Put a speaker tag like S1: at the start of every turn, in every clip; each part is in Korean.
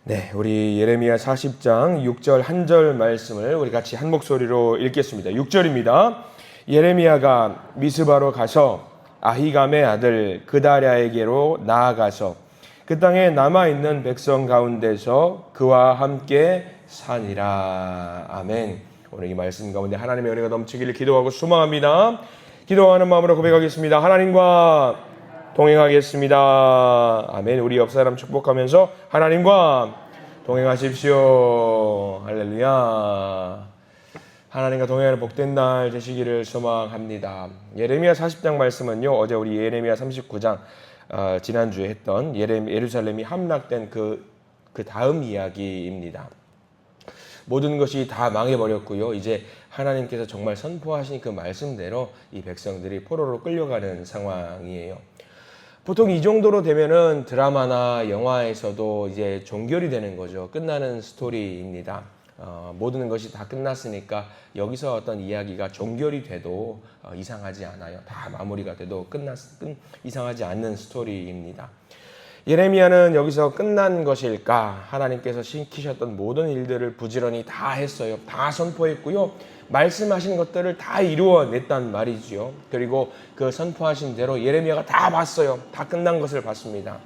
S1: 네, 우리 예레미야 40장 6절 한 절 말씀을 우리 같이 한 목소리로 읽겠습니다. 6절입니다. 예레미야가 미스바로 가서 아히감의 아들 그다랴에게로 나아가서 그 땅에 남아있는 백성 가운데서 그와 함께 사니라. 아멘. 오늘 이 말씀 가운데 하나님의 은혜가 넘치기를 기도하고 소망합니다. 기도하는 마음으로 고백하겠습니다. 하나님과 동행하겠습니다. 아멘. 우리 옆 사람 축복하면서 하나님과 동행하십시오. 할렐루야. 하나님과 동행하는 복된 날 되시기를 소망합니다. 예레미야 40장 말씀은요, 어제 우리 예레미야 39장 지난주에 했던 예루살렘이 함락된 그 다음 이야기입니다. 모든 것이 다 망해버렸고요. 이제 하나님께서 정말 선포하신 그 말씀대로 이 백성들이 포로로 끌려가는 상황이에요. 보통 이 정도로 되면은 드라마나 영화에서도 이제 종결이 되는 거죠. 끝나는 스토리입니다. 모든 것이 다 끝났으니까 여기서 어떤 이야기가 종결이 돼도 이상하지 않아요. 다 마무리가 돼도 이상하지 않는 스토리입니다. 예레미야는 여기서 끝난 것일까? 하나님께서 시키셨던 모든 일들을 부지런히 다 했어요. 다 선포했고요. 말씀하신 것들을 다 이루어냈단 말이지요. 그리고 그 선포하신 대로 예레미야가 다 봤어요. 다 끝난 것을 봤습니다.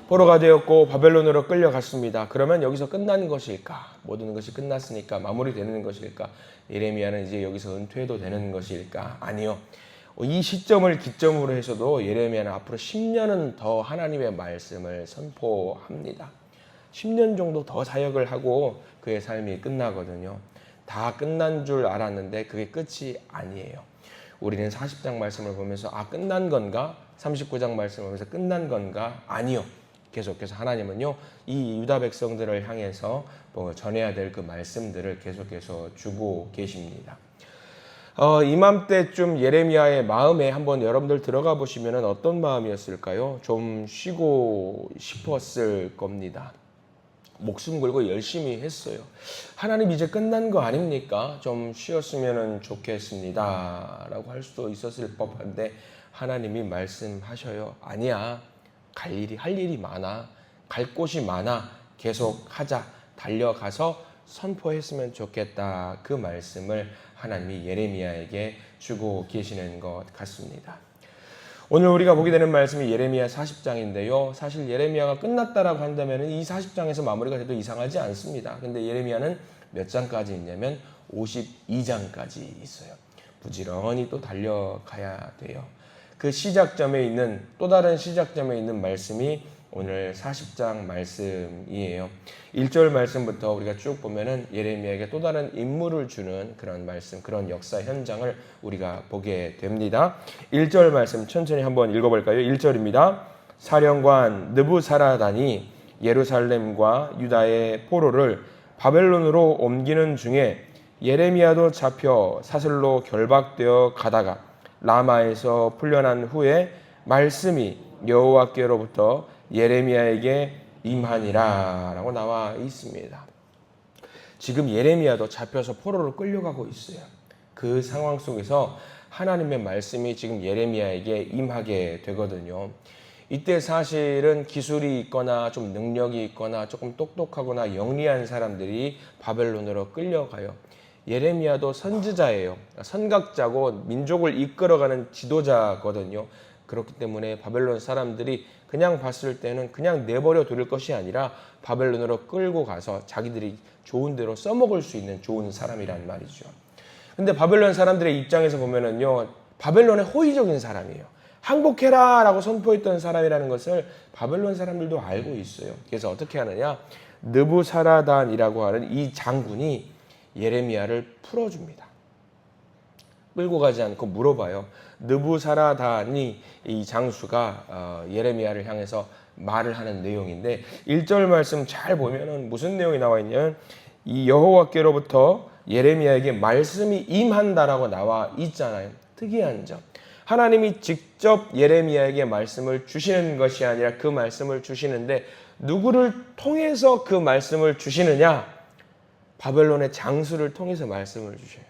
S1: 포로가 되었고 바벨론으로 끌려갔습니다. 그러면 여기서 끝난 것일까? 모든 것이 끝났으니까 마무리되는 것일까? 예레미야는 이제 여기서 은퇴해도 되는 것일까? 아니요. 이 시점을 기점으로 해서도 예레미야는 앞으로 10년은 더 하나님의 말씀을 선포합니다. 10년 정도 더 사역을 하고 그의 삶이 끝나거든요. 다 끝난 줄 알았는데 그게 끝이 아니에요. 우리는 40장 말씀을 보면서 끝난 건가? 39장 말씀을 보면서 끝난 건가? 아니요. 계속해서 하나님은요, 이 유다 백성들을 향해서 전해야 될 그 말씀들을 계속해서 주고 계십니다. 이맘때쯤 예레미야의 마음에 한번 여러분들 들어가 보시면 어떤 마음이었을까요? 좀 쉬고 싶었을 겁니다. 목숨 걸고 열심히 했어요. 하나님 이제 끝난 거 아닙니까? 좀 쉬었으면 좋겠습니다. 라고 할 수도 있었을 법한데 하나님이 말씀하셔요. 아니야. 할 일이 많아. 갈 곳이 많아. 계속 하자. 달려가서 선포했으면 좋겠다. 그 말씀을 하나님이 예레미야에게 주고 계시는 것 같습니다. 오늘 우리가 보게 되는 말씀이 예레미야 40장인데요. 사실 예레미야가 끝났다라고 한다면 이 40장에서 마무리가 돼도 이상하지 않습니다. 근데 예레미야는 몇 장까지 있냐면 52장까지 있어요. 부지런히 또 달려가야 돼요. 그 시작점에 있는, 또 다른 시작점에 있는 말씀이 오늘 40장 말씀이에요. 1절 말씀부터 우리가 쭉 보면은 예레미야에게 또 다른 임무를 주는 그런 말씀, 그런 역사 현장을 우리가 보게 됩니다. 1절 말씀 천천히 한번 읽어볼까요? 1절입니다. 사령관 느부사라단이 예루살렘과 유다의 포로를 바벨론으로 옮기는 중에 예레미야도 잡혀 사슬로 결박되어 가다가 라마에서 풀려난 후에 말씀이 여호와께로부터 예레미야에게 임하니라 라고 나와 있습니다. 지금 예레미야도 잡혀서 포로로 끌려가고 있어요. 그 상황 속에서 하나님의 말씀이 지금 예레미야에게 임하게 되거든요. 이때 사실은 기술이 있거나 좀 능력이 있거나 조금 똑똑하거나 영리한 사람들이 바벨론으로 끌려가요. 예레미야도 선지자예요. 선각자고 민족을 이끌어가는 지도자거든요. 그렇기 때문에 바벨론 사람들이 그냥 봤을 때는 그냥 내버려 둘 것이 아니라 바벨론으로 끌고 가서 자기들이 좋은 대로 써먹을 수 있는 좋은 사람이란 말이죠. 근데 바벨론 사람들의 입장에서 보면은요, 바벨론의 호의적인 사람이에요. 항복해라 라고 선포했던 사람이라는 것을 바벨론 사람들도 알고 있어요. 그래서 어떻게 하느냐, 느부사라단이라고 하는 이 장군이 예레미야를 풀어줍니다. 끌고 가지 않고 물어봐요. 느부사라단이 이 장수가 예레미야를 향해서 말을 하는 내용인데 1절 말씀 잘 보면은 무슨 내용이 나와 있냐면 이 여호와께로부터 예레미야에게 말씀이 임한다라고 나와 있잖아요. 특이한 점. 하나님이 직접 예레미야에게 말씀을 주시는 것이 아니라 그 말씀을 주시는데 누구를 통해서 그 말씀을 주시느냐? 바벨론의 장수를 통해서 말씀을 주셔요.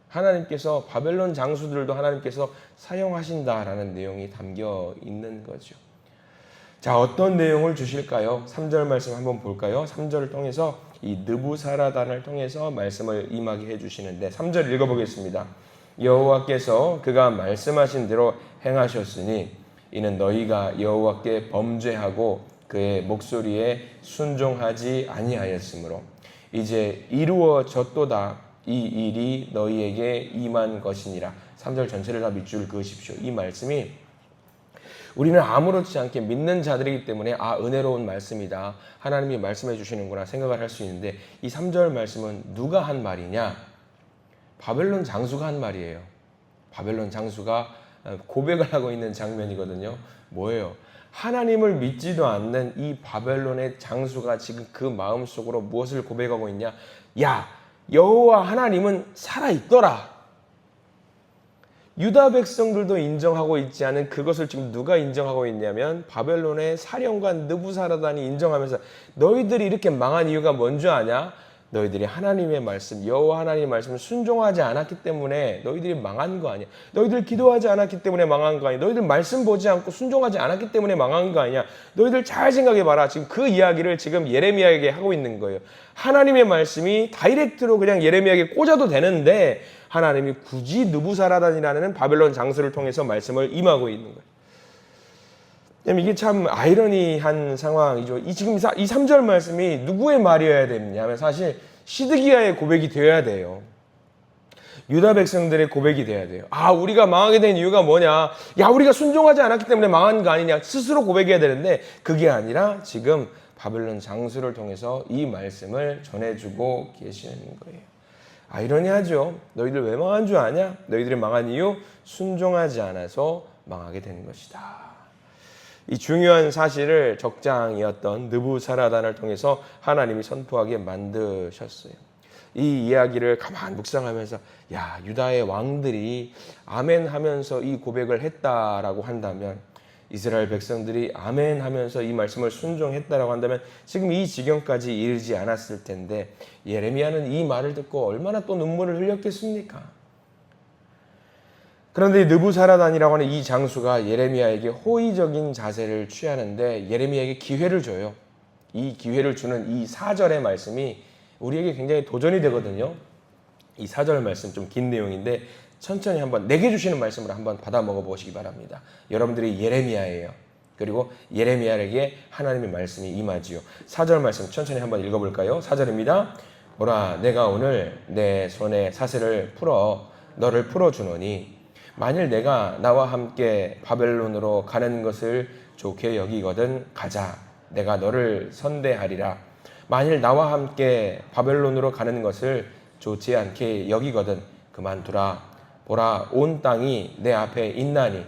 S1: 하나님께서 바벨론 장수들도 하나님께서 사용하신다라는 내용이 담겨 있는 거죠. 자, 어떤 내용을 주실까요? 3절 말씀 한번 볼까요? 3절을 통해서 이 느부사라단을 통해서 말씀을 임하게 해주시는데 3절 읽어보겠습니다. 여호와께서 그가 말씀하신 대로 행하셨으니 이는 너희가 여호와께 범죄하고 그의 목소리에 순종하지 아니하였으므로 이제 이루어졌도다. 이 일이 너희에게 임한 것이니라. 3절 전체를 다 밑줄 그으십시오. 이 말씀이 우리는 아무렇지 않게 믿는 자들이기 때문에 은혜로운 말씀이다. 하나님이 말씀해 주시는구나 생각을 할 수 있는데 이 3절 말씀은 누가 한 말이냐? 바벨론 장수가 한 말이에요. 바벨론 장수가 고백을 하고 있는 장면이거든요. 뭐예요? 하나님을 믿지도 않는 이 바벨론의 장수가 지금 그 마음속으로 무엇을 고백하고 있냐? 야, 여호와 하나님은 살아있더라. 유다 백성들도 인정하고 있지 않은 그것을 지금 누가 인정하고 있냐면 바벨론의 사령관 느부사라단이 인정하면서 너희들이 이렇게 망한 이유가 뭔지 아냐? 너희들이 하나님의 말씀, 여호와 하나님의 말씀을 순종하지 않았기 때문에 너희들이 망한 거 아니야. 너희들 기도하지 않았기 때문에 망한 거 아니야. 너희들 말씀 보지 않고 순종하지 않았기 때문에 망한 거 아니야. 너희들 잘 생각해봐라. 지금 그 이야기를 지금 예레미야에게 하고 있는 거예요. 하나님의 말씀이 다이렉트로 그냥 예레미야에게 꽂아도 되는데 하나님이 굳이 느부사라단이라는 바벨론 장수를 통해서 말씀을 임하고 있는 거예요. 이게 참 아이러니한 상황이죠. 지금 이 3절 말씀이 누구의 말이어야 되냐면 사실 시드기야의 고백이 되어야 돼요. 유다 백성들의 고백이 돼야 돼요. 우리가 망하게 된 이유가 뭐냐? 우리가 순종하지 않았기 때문에 망한 거 아니냐? 스스로 고백해야 되는데 그게 아니라 지금 바벨론 장수를 통해서 이 말씀을 전해주고 계시는 거예요. 아이러니하죠. 너희들 왜 망한 줄 아냐? 너희들이 망한 이유 순종하지 않아서 망하게 된 것이다. 이 중요한 사실을 적장이었던 느부사라단을 통해서 하나님이 선포하게 만드셨어요. 이 이야기를 가만 묵상하면서 유다의 왕들이 아멘 하면서 이 고백을 했다라고 한다면 이스라엘 백성들이 아멘 하면서 이 말씀을 순종했다라고 한다면 지금 이 지경까지 이르지 않았을 텐데 예레미야는 이 말을 듣고 얼마나 또 눈물을 흘렸겠습니까? 그런데 느부사라단이라고 하는 이 장수가 예레미야에게 호의적인 자세를 취하는데 예레미야에게 기회를 줘요. 이 기회를 주는 이 4절의 말씀이 우리에게 굉장히 도전이 되거든요. 이 4절 말씀 좀 긴 내용인데 천천히 한번 내게 주시는 말씀을 한번 받아 먹어보시기 바랍니다. 여러분들이 예레미야예요. 그리고 예레미야에게 하나님의 말씀이 임하지요. 4절 말씀 천천히 한번 읽어볼까요? 4절입니다. 보라, 내가 오늘 내 손에 사슬을 풀어 너를 풀어주노니 만일 내가 나와 함께 바벨론으로 가는 것을 좋게 여기거든 가자. 내가 너를 선대하리라. 만일 나와 함께 바벨론으로 가는 것을 좋지 않게 여기거든 그만두라. 보라, 온 땅이 내 앞에 있나니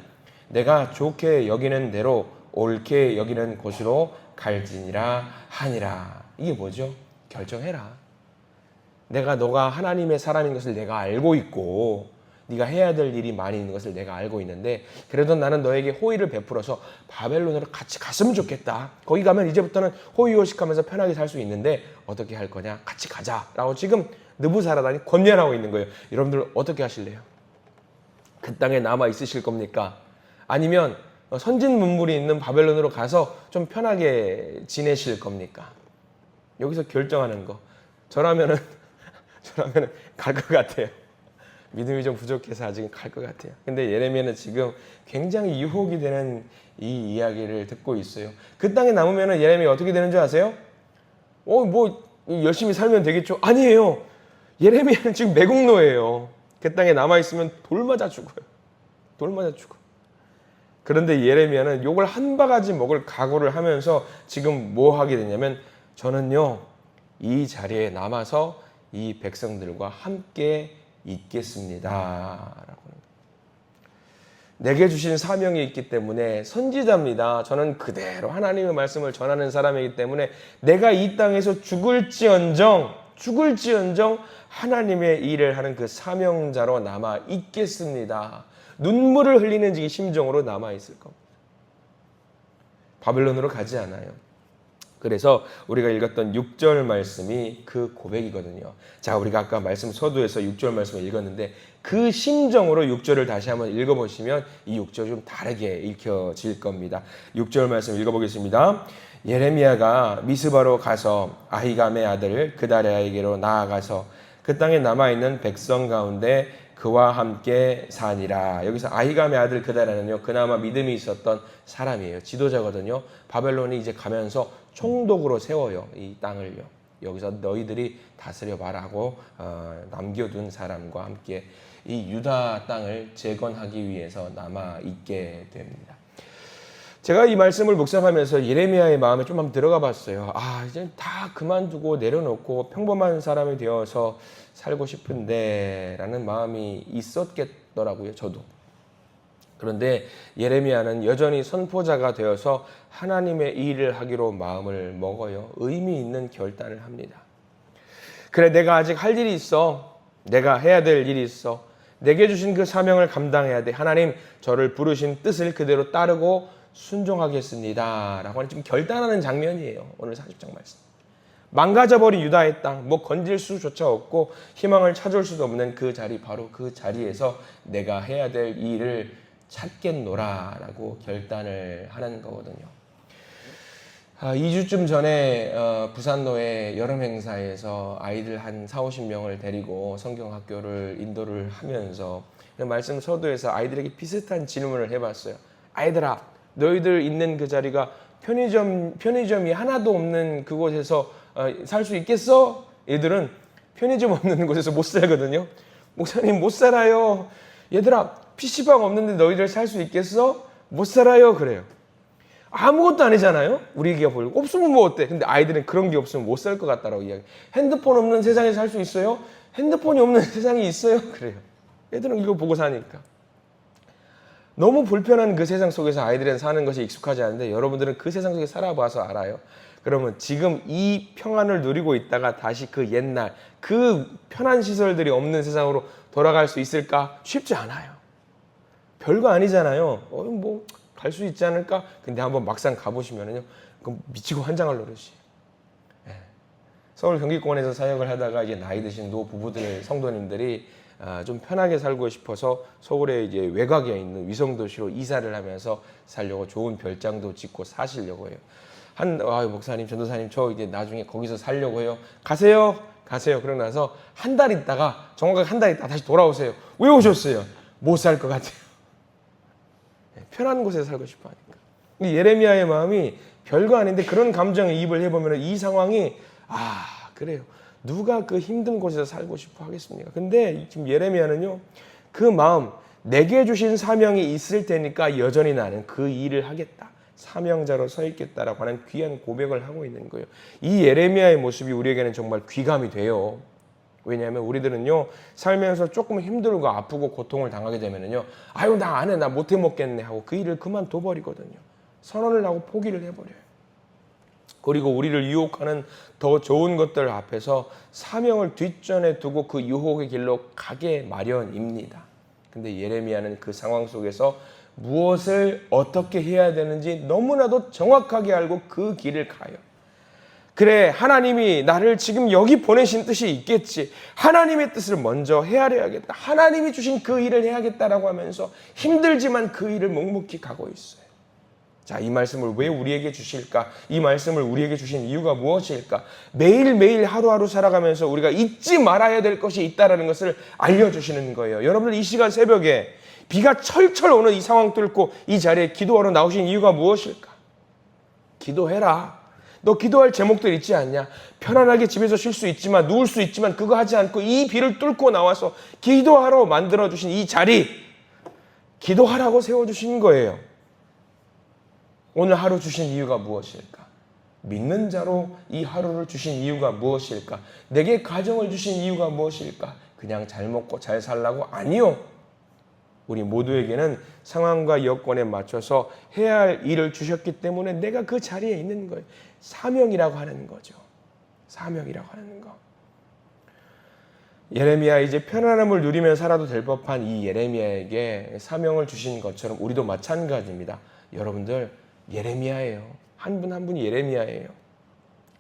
S1: 내가 좋게 여기는 대로 옳게 여기는 곳으로 갈지니라 하니라. 이게 뭐죠? 결정해라. 너가 하나님의 사람인 것을 내가 알고 있고 네가 해야 될 일이 많이 있는 것을 내가 알고 있는데 그래도 나는 너에게 호의를 베풀어서 바벨론으로 같이 갔으면 좋겠다. 거기 가면 이제부터는 호의호식하면서 편하게 살 수 있는데 어떻게 할 거냐? 같이 가자라고 지금 느부사라단이 권면하고 있는 거예요. 여러분들 어떻게 하실래요? 그 땅에 남아 있으실 겁니까? 아니면 선진 문물이 있는 바벨론으로 가서 좀 편하게 지내실 겁니까? 여기서 결정하는 거. 저라면은 갈 것 같아요. 믿음이 좀 부족해서 아직은 갈 것 같아요. 근데 예레미야는 지금 굉장히 유혹이 되는 이 이야기를 듣고 있어요. 그 땅에 남으면 예레미야 어떻게 되는 줄 아세요? 열심히 살면 되겠죠? 아니에요. 예레미야는 지금 매국노예요. 그 땅에 남아있으면 돌 맞아 죽어요. 돌 맞아 죽어. 그런데 예레미야는 욕을 한 바가지 먹을 각오를 하면서 지금 뭐 하게 되냐면 저는요 이 자리에 남아서 이 백성들과 함께 있겠습니다. 라고. 내게 주신 사명이 있기 때문에 선지자입니다. 저는 그대로 하나님의 말씀을 전하는 사람이기 때문에 내가 이 땅에서 죽을지언정 하나님의 일을 하는 그 사명자로 남아 있겠습니다. 눈물을 흘리는 심정으로 남아 있을 겁니다. 바벨론으로 가지 않아요. 그래서 우리가 읽었던 6절 말씀이 그 고백이거든요. 자, 우리가 아까 말씀 서두에서 6절 말씀을 읽었는데 그 심정으로 6절을 다시 한번 읽어보시면 이 6절 좀 다르게 읽혀질 겁니다. 6절 말씀 읽어보겠습니다. 예레미야가 미스바로 가서 아히감의 아들 그다랴에게로 나아가서 그 땅에 남아있는 백성 가운데 그와 함께 사니라. 여기서 아히감의 아들 그다랴는요, 그나마 믿음이 있었던 사람이에요. 지도자거든요. 바벨론이 이제 가면서 총독으로 세워요, 이 땅을요. 여기서 너희들이 다스려 봐라고 남겨둔 사람과 함께 이 유다 땅을 재건하기 위해서 남아 있게 됩니다. 제가 이 말씀을 묵상하면서 예레미야의 마음에 좀 한번 들어가 봤어요. 이제 다 그만두고 내려놓고 평범한 사람이 되어서 살고 싶은데 라는 마음이 있었겠더라고요, 저도. 그런데 예레미야는 여전히 선포자가 되어서 하나님의 일을 하기로 마음을 먹어요. 의미 있는 결단을 합니다. 그래, 내가 아직 할 일이 있어. 내가 해야 될 일이 있어. 내게 주신 그 사명을 감당해야 돼. 하나님, 저를 부르신 뜻을 그대로 따르고 순종하겠습니다. 라고 하는 지금 결단하는 장면이에요. 오늘 40장 말씀. 망가져버린 유다의 땅, 건질 수조차 없고 희망을 찾을 수도 없는 그 자리, 바로 그 자리에서 내가 해야 될 일을 찾겠노라 라고 결단을 하는 거거든요. 2주쯤 전에 부산로의 여름 행사에서 아이들 한 40-50명을 데리고 성경학교를 인도를 하면서 말씀 서두에서 아이들에게 비슷한 질문을 해봤어요. 아이들아, 너희들 있는 그 자리가 편의점이 하나도 없는 그곳에서 살 수 있겠어? 얘들은 편의점 없는 곳에서 못 살거든요. 목사님, 못 살아요. 얘들아, PC방 없는데 너희들 살 수 있겠어? 못 살아요. 그래요. 아무것도 아니잖아요. 우리에게 보려고. 없으면 뭐 어때? 근데 아이들은 그런 게 없으면 못 살 것 같다라고 이야기. 핸드폰 없는 세상에 살 수 있어요? 핸드폰이 없는 세상이 있어요? 그래요. 애들은 이거 보고 사니까. 너무 불편한 그 세상 속에서 아이들은 사는 것이 익숙하지 않은데 여러분들은 그 세상 속에 살아봐서 알아요. 그러면 지금 이 평안을 누리고 있다가 다시 그 옛날 그 편한 시설들이 없는 세상으로 돌아갈 수 있을까? 쉽지 않아요. 별거 아니잖아요. 갈 수 있지 않을까? 근데 한번 막상 가보시면은요, 그럼 미치고 환장할 노릇이에요. 서울 경기권에서 사역을 하다가 이제 나이 드신 노 부부들, 성도님들이 좀 편하게 살고 싶어서 서울에 이제 외곽에 있는 위성도시로 이사를 하면서 살려고 좋은 별장도 짓고 사시려고 해요. 목사님, 전도사님, 저 이제 나중에 거기서 살려고 해요. 가세요. 그러고 나서 한 달 있다가, 정확하게 한 달 있다가 다시 돌아오세요. 왜 오셨어요? 못 살 것 같아요. 편한 곳에서 살고 싶어 하니까. 예레미야의 마음이 별거 아닌데 그런 감정에 이입을 해보면 이 상황이, 그래요. 누가 그 힘든 곳에서 살고 싶어 하겠습니까? 근데 지금 예레미야는요, 그 마음, 내게 주신 사명이 있을 테니까 여전히 나는 그 일을 하겠다. 사명자로 서 있겠다라고 하는 귀한 고백을 하고 있는 거예요. 이 예레미야의 모습이 우리에게는 정말 귀감이 돼요. 왜냐하면 우리들은요, 살면서 조금 힘들고 아프고 고통을 당하게 되면은요, 나 안 해, 나 못 해 먹겠네 하고 그 일을 그만둬 버리거든요. 선언을 하고 포기를 해버려요. 그리고 우리를 유혹하는 더 좋은 것들 앞에서 사명을 뒷전에 두고 그 유혹의 길로 가게 마련입니다. 근데 예레미야는 그 상황 속에서 무엇을 어떻게 해야 되는지 너무나도 정확하게 알고 그 길을 가요. 그래, 하나님이 나를 지금 여기 보내신 뜻이 있겠지. 하나님의 뜻을 먼저 헤아려야겠다. 하나님이 주신 그 일을 해야겠다라고 하면서 힘들지만 그 일을 묵묵히 가고 있어요. 자, 이 말씀을 왜 우리에게 주실까? 이 말씀을 우리에게 주신 이유가 무엇일까? 매일매일 하루하루 살아가면서 우리가 잊지 말아야 될 것이 있다는 것을 알려주시는 거예요. 여러분들 이 시간 새벽에 비가 철철 오는 이 상황 뚫고 이 자리에 기도하러 나오신 이유가 무엇일까? 기도해라. 너 기도할 제목들 있지 않냐? 편안하게 집에서 쉴 수 있지만, 누울 수 있지만 그거 하지 않고 이 비를 뚫고 나와서 기도하러 만들어주신 이 자리, 기도하라고 세워주신 거예요. 오늘 하루 주신 이유가 무엇일까? 믿는 자로 이 하루를 주신 이유가 무엇일까? 내게 가정을 주신 이유가 무엇일까? 그냥 잘 먹고 잘 살라고? 아니요. 우리 모두에게는 상황과 여건에 맞춰서 해야 할 일을 주셨기 때문에 내가 그 자리에 있는 거예요. 사명이라고 하는 거죠. 사명이라고 하는 거. 예레미야, 이제 편안함을 누리며 살아도 될 법한 이 예레미야에게 사명을 주신 것처럼 우리도 마찬가지입니다. 여러분들, 예레미야예요. 한 분 한 분이 예레미야예요.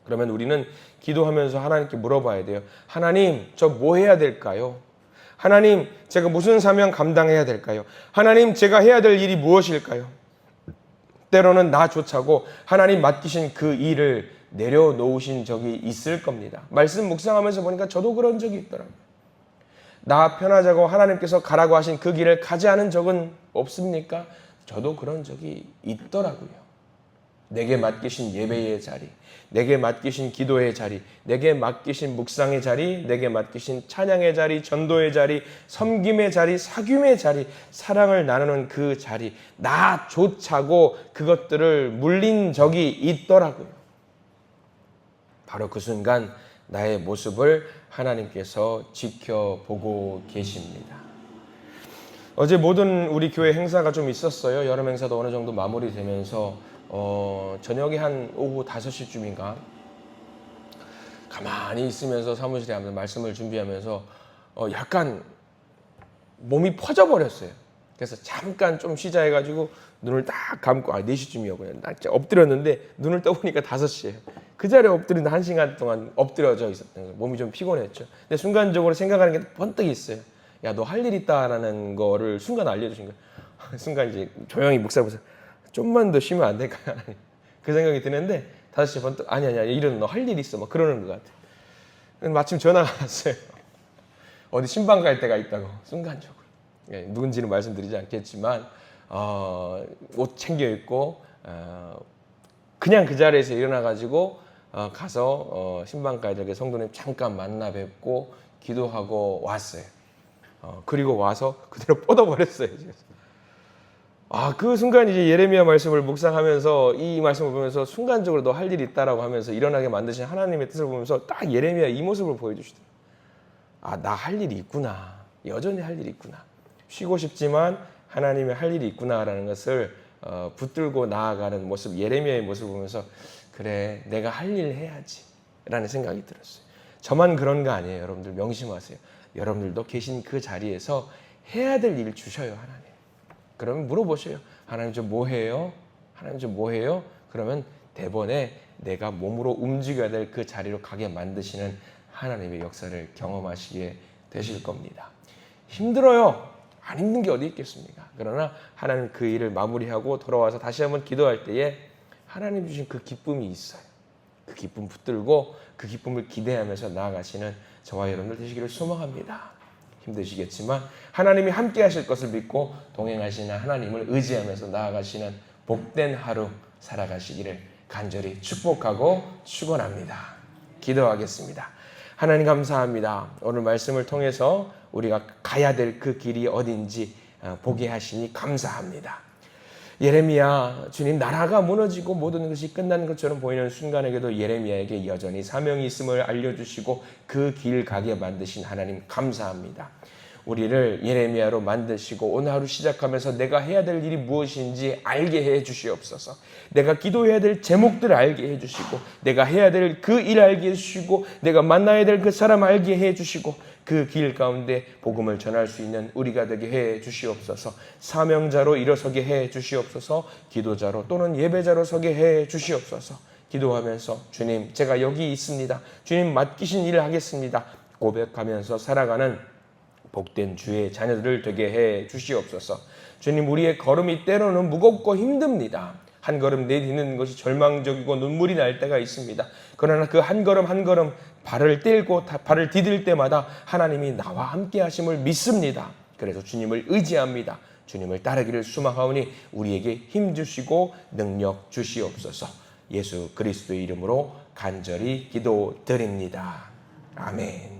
S1: 그러면 우리는 기도하면서 하나님께 물어봐야 돼요. 하나님, 저 뭐 해야 될까요? 하나님, 제가 무슨 사명 감당해야 될까요? 하나님, 제가 해야 될 일이 무엇일까요? 때로는 나조차고 하나님 맡기신 그 일을 내려놓으신 적이 있을 겁니다. 말씀 묵상하면서 보니까 저도 그런 적이 있더라고요. 나 편하자고 하나님께서 가라고 하신 그 길을 가지 않은 적은 없습니까? 저도 그런 적이 있더라고요. 내게 맡기신 예배의 자리, 내게 맡기신 기도의 자리, 내게 맡기신 묵상의 자리, 내게 맡기신 찬양의 자리, 전도의 자리, 섬김의 자리, 사귐의 자리, 사랑을 나누는 그 자리, 나조차고 그것들을 물린 적이 있더라고요. 바로 그 순간 나의 모습을 하나님께서 지켜보고 계십니다. 어제 모든 우리 교회 행사가 좀 있었어요. 여름 행사도 어느 정도 마무리되면서 저녁에 한 오후 5시쯤인가 가만히 있으면서 사무실에 하면서 말씀을 준비하면서 약간 몸이 퍼져버렸어요. 그래서 잠깐 좀 쉬자 해가지고 눈을 딱 감고 4시쯤이었고요. 딱 엎드렸는데 눈을 떠보니까 5시예요. 그 자리에 엎드린 1시간 동안 엎드려져 있었던 거예요. 몸이 좀 피곤했죠. 근데 순간적으로 생각하는 게 번뜩 있어요. 야, 너 할 일 있다라는 거를 순간 알려주신 거예요. 순간 이제 조용히 묵상하면서 좀만 더 쉬면 안 될까요? 그 생각이 드는데 5시에 번뜩 아니야 이런 너 할 일 있어 막 그러는 것 같아요. 마침 전화가 왔어요. 어디 신방 갈 데가 있다고 순간적으로. 누군지는 말씀드리지 않겠지만 옷 챙겨 입고 그냥 그 자리에서 일어나가지고 가서 신방 가야 될 성도님 잠깐 만나 뵙고 기도하고 왔어요. 그리고 와서 그대로 뻗어버렸어요. 그 순간 이제 예레미야 말씀을 묵상하면서 이 말씀을 보면서 순간적으로 너 할 일이 있다라고 하면서 일어나게 만드신 하나님의 뜻을 보면서 딱 예레미야 이 모습을 보여주시더라고요. 나 할 일이 있구나. 여전히 할 일이 있구나. 쉬고 싶지만 하나님의 할 일이 있구나라는 것을 붙들고 나아가는 모습, 예레미야의 모습을 보면서 그래, 내가 할 일 해야지 라는 생각이 들었어요. 저만 그런 거 아니에요. 여러분들 명심하세요. 여러분들도 계신 그 자리에서 해야 될 일 주셔요, 하나님. 그러면 물어보셔요. 하나님 저 뭐 해요? 하나님 저 뭐 해요? 그러면 대번에 내가 몸으로 움직여야 될 그 자리로 가게 만드시는 하나님의 역사를 경험하시게 되실 겁니다. 힘들어요. 안 힘든 게 어디 있겠습니까? 그러나 하나님 그 일을 마무리하고 돌아와서 다시 한번 기도할 때에 하나님 주신 그 기쁨이 있어요. 그 기쁨 붙들고 그 기쁨을 기대하면서 나아가시는 저와 여러분들 되시기를 소망합니다. 힘드시겠지만 하나님이 함께 하실 것을 믿고 동행하시는 하나님을 의지하면서 나아가시는 복된 하루 살아가시기를 간절히 축복하고 축원합니다. 기도하겠습니다. 하나님 감사합니다. 오늘 말씀을 통해서 우리가 가야 될 그 길이 어딘지 보게 하시니 감사합니다. 예레미야, 주님 나라가 무너지고 모든 것이 끝나는 것처럼 보이는 순간에게도 예레미야에게 여전히 사명이 있음을 알려주시고 그 길 가게 만드신 하나님 감사합니다. 우리를 예레미야로 만드시고 오늘 하루 시작하면서 내가 해야 될 일이 무엇인지 알게 해 주시옵소서. 내가 기도해야 될 제목들을 알게 해 주시고 내가 해야 될 그 일 알게 해 주시고 내가 만나야 될 그 사람 알게 해 주시고 그 길 가운데 복음을 전할 수 있는 우리가 되게 해 주시옵소서. 사명자로 일어서게 해 주시옵소서. 기도자로 또는 예배자로 서게 해 주시옵소서. 기도하면서 주님 제가 여기 있습니다. 주님 맡기신 일을 하겠습니다. 고백하면서 살아가는 복된 주의 자녀들을 되게 해 주시옵소서. 주님 우리의 걸음이 때로는 무겁고 힘듭니다. 한 걸음 내딛는 것이 절망적이고 눈물이 날 때가 있습니다. 그러나 그 한 걸음 한 걸음 발을 떼고 발을 디딜 때마다 하나님이 나와 함께 하심을 믿습니다. 그래서 주님을 의지합니다. 주님을 따르기를 소망하오니 우리에게 힘 주시고 능력 주시옵소서. 예수 그리스도의 이름으로 간절히 기도드립니다. 아멘.